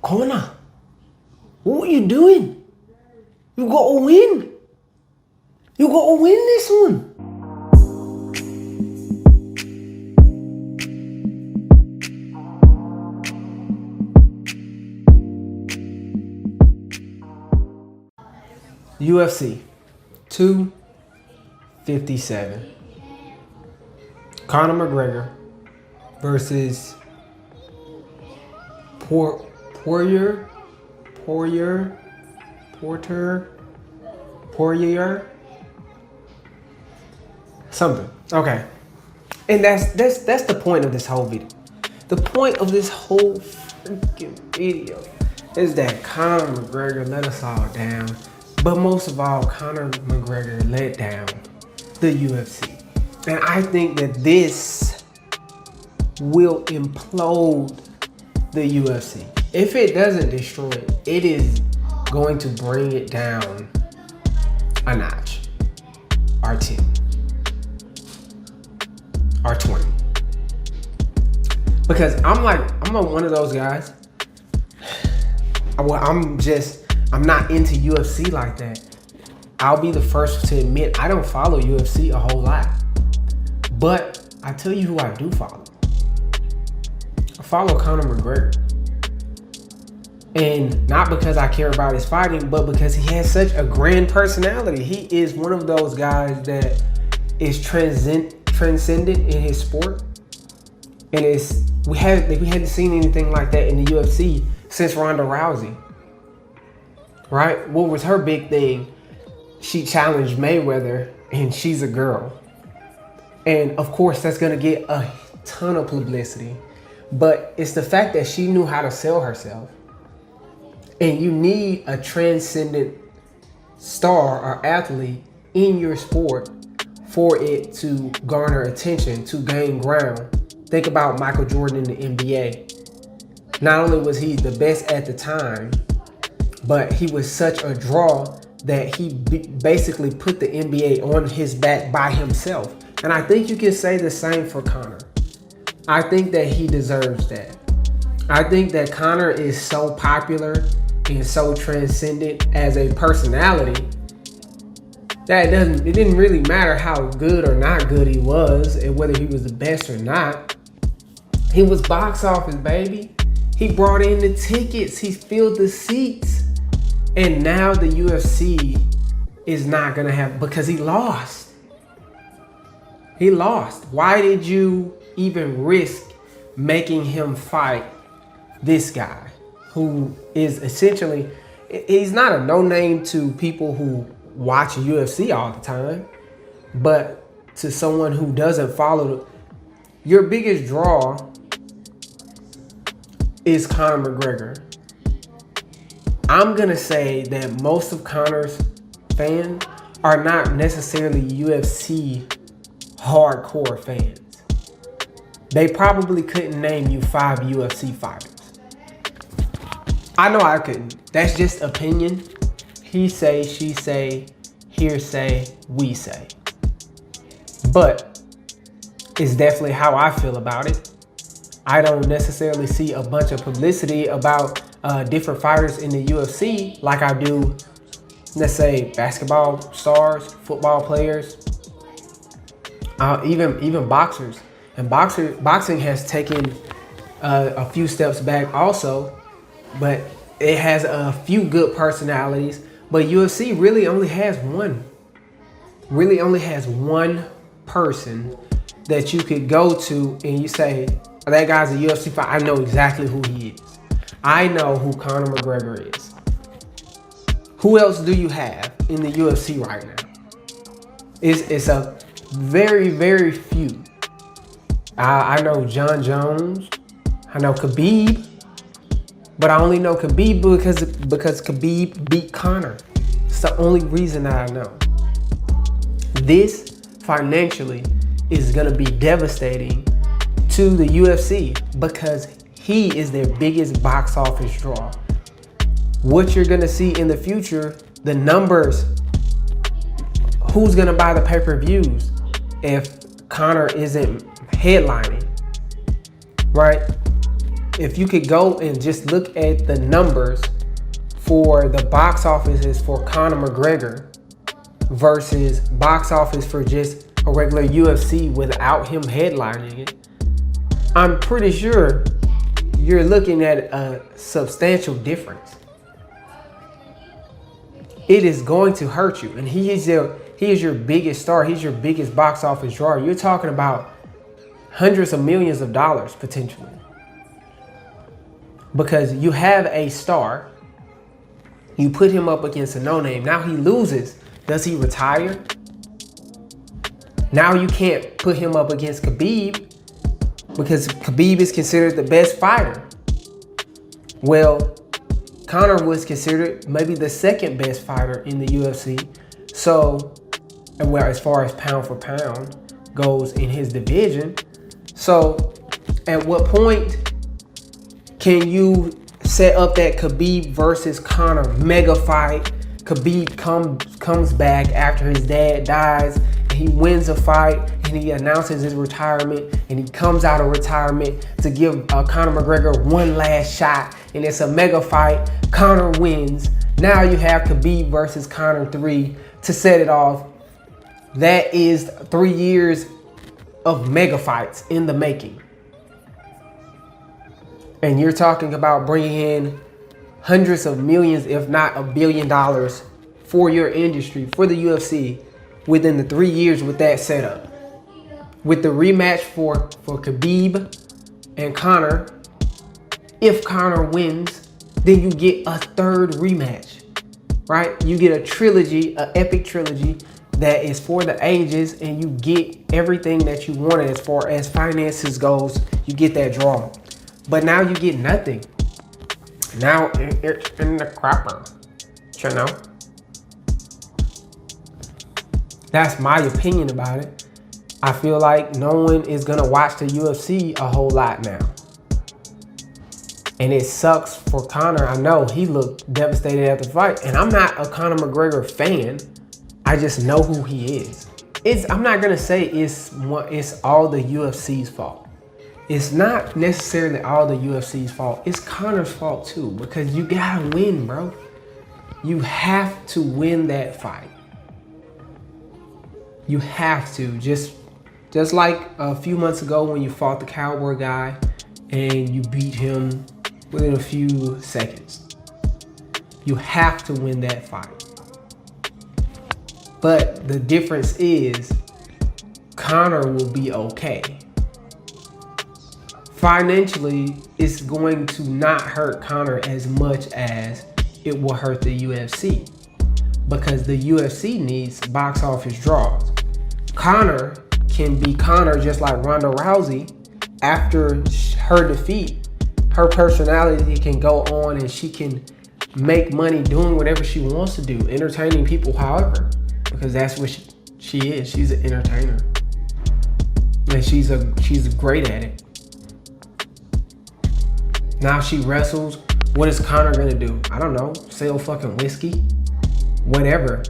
Conor, what are you doing? You gotta win. You gotta win this one. UFC 257. Conor McGregor versus Poirier, something. Okay, and that's the point of this whole video. The point of this whole freaking video is that Conor McGregor let us all down, but most of all, Conor McGregor let down the UFC, and I think that this will implode the UFC. If it doesn't destroy it, it is going to bring it down a notch, or 10, or 20. Because I'm one of those guys. I'm not into UFC like that. I'll be the first to admit I don't follow UFC a whole lot. But I tell you who I do follow. I follow Conor McGregor. And not because I care about his fighting, but because he has such a grand personality. He is one of those guys that is transcendent in his sport. And we hadn't seen anything like that in the UFC since Ronda Rousey. Right? What was her big thing? She challenged Mayweather, and she's a girl. And of course, that's gonna get a ton of publicity. But it's the fact that she knew how to sell herself. And you need a transcendent star or athlete in your sport for it to garner attention, to gain ground. Think about Michael Jordan in the NBA. Not only was he the best at the time, but he was such a draw that he basically put the NBA on his back by himself. And I think you can say the same for Conor. I think that he deserves that. I think that Conor is so popular and so transcendent as a personality that it didn't really matter how good or not good he was and whether he was the best or not. He was box office, baby. He brought in the tickets. He filled the seats. And now the UFC is not going to have, because he lost. He lost. Why did you even risk making him fight this guy who is essentially, he's not a no-name to people who watch UFC all the time, but to someone who doesn't follow, your biggest draw is Conor McGregor. I'm gonna say that most of Conor's fans are not necessarily UFC hardcore fans. They probably couldn't name you 5 UFC fighters. I know I couldn't. That's just opinion. He say, she say, hearsay, we say. But it's definitely how I feel about it. I don't necessarily see a bunch of publicity about different fighters in the UFC like I do, let's say, basketball stars, football players, even boxers. And boxing has taken a few steps back also, but it has a few good personalities. But UFC really only has one person that you could go to and you say, that guy's a UFC fighter. I know exactly who he is. I know who Conor McGregor is. Who else do you have in the UFC right now? It's a very, very few. I know John Jones. I know Khabib. But I only know Khabib because Khabib beat Conor. It's the only reason that I know. This financially is going to be devastating to the UFC because he is their biggest box office draw. What you're going to see in the future, the numbers, who's going to buy the pay-per-views if Conor isn't headlining, right? if you could go and just look at the numbers for the box offices for Conor McGregor versus box office for just a regular UFC without him headlining it, I'm pretty sure you're looking at a substantial difference. It is going to hurt you. And he is your biggest star. He's your biggest box office drawer. You're talking about hundreds of millions of dollars potentially. Because you have a star, you put him up against a no-name. Now he loses. Does he retire? Now you can't put him up against Khabib because Khabib is considered the best fighter. Well, Conor was considered maybe the second best fighter in the UFC. So, well, as far as pound for pound goes in his division. So, at what point can you set up that Khabib versus Conor mega fight? Khabib comes back after his dad dies, and he wins a fight, and he announces his retirement, and he comes out of retirement to give Conor McGregor one last shot, and it's a mega fight. Conor wins. Now you have Khabib versus Conor 3 to set it off. That is 3 years of mega fights in the making. And you're talking about bringing in hundreds of millions, if not $1 billion for your industry, for the UFC, within the 3 years with that setup. With the rematch for Khabib and Conor, if Conor wins, then you get a third rematch, right? You get a trilogy, an epic trilogy that is for the ages, and you get everything that you wanted as far as finances goes. You get that draw. But now you get nothing. Now it's in the crapper, you know? That's my opinion about it. I feel like no one is gonna watch the UFC a whole lot now. And it sucks for Conor. I know he looked devastated at the fight. And I'm not a Conor McGregor fan. I just know who he is. I'm not gonna say it's all the UFC's fault. It's not necessarily all the UFC's fault. It's Conor's fault too, because you gotta win, bro. You have to win that fight. You have to. Just like a few months ago when you fought the Cowboy guy and you beat him within a few seconds. You have to win that fight. But the difference is Conor will be okay. Financially, it's going to not hurt Conor as much as it will hurt the UFC, because the UFC needs box office draws. Conor can be Conor just like Ronda Rousey. After her defeat, her personality can go on and she can make money doing whatever she wants to do, entertaining people however, because that's what she is. She's an entertainer. And she's great at it. Now she wrestles. What is Conor gonna do? I don't know. Sell fucking whiskey? Whatever.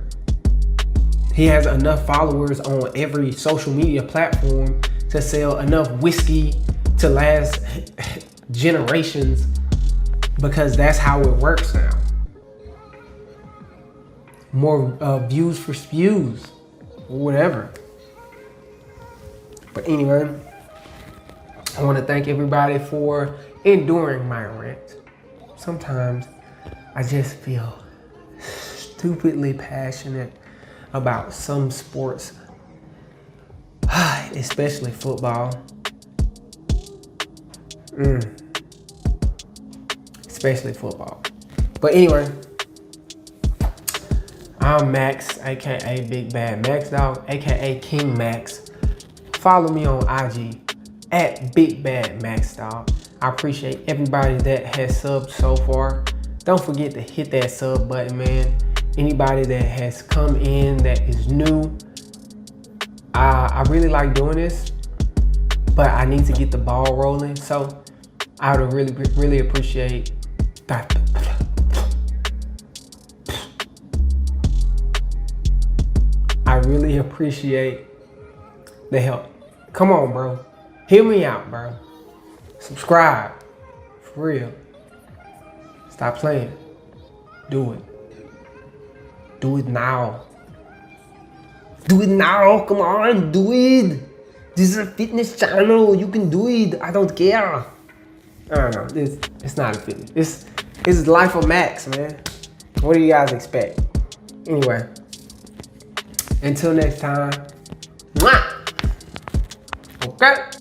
He has enough followers on every social media platform to sell enough whiskey to last generations, because that's how it works now. More views for spews, or whatever. But anyway, I want to thank everybody for enduring my rant. Sometimes I just feel stupidly passionate about some sports, especially football. Especially football. But anyway, I'm Max, aka Big Bad Max Dog, aka King Max. Follow me on IG at Big Bad Max Dog. I appreciate everybody that has subbed so far. Don't forget to hit that sub button, man. Anybody that has come in that is new, I really like doing this, but I need to get the ball rolling. So I would really appreciate that. I really appreciate the help. Come on, bro. Hear me out, bro. Subscribe. For real. Stop playing. Do it. Do it now. Do it now. Come on, do it. This is a fitness channel. You can do it. I don't care. I don't know. It's not a fitness. It's life of Max, man. What do you guys expect? Anyway, until next time. Mwah! Okay.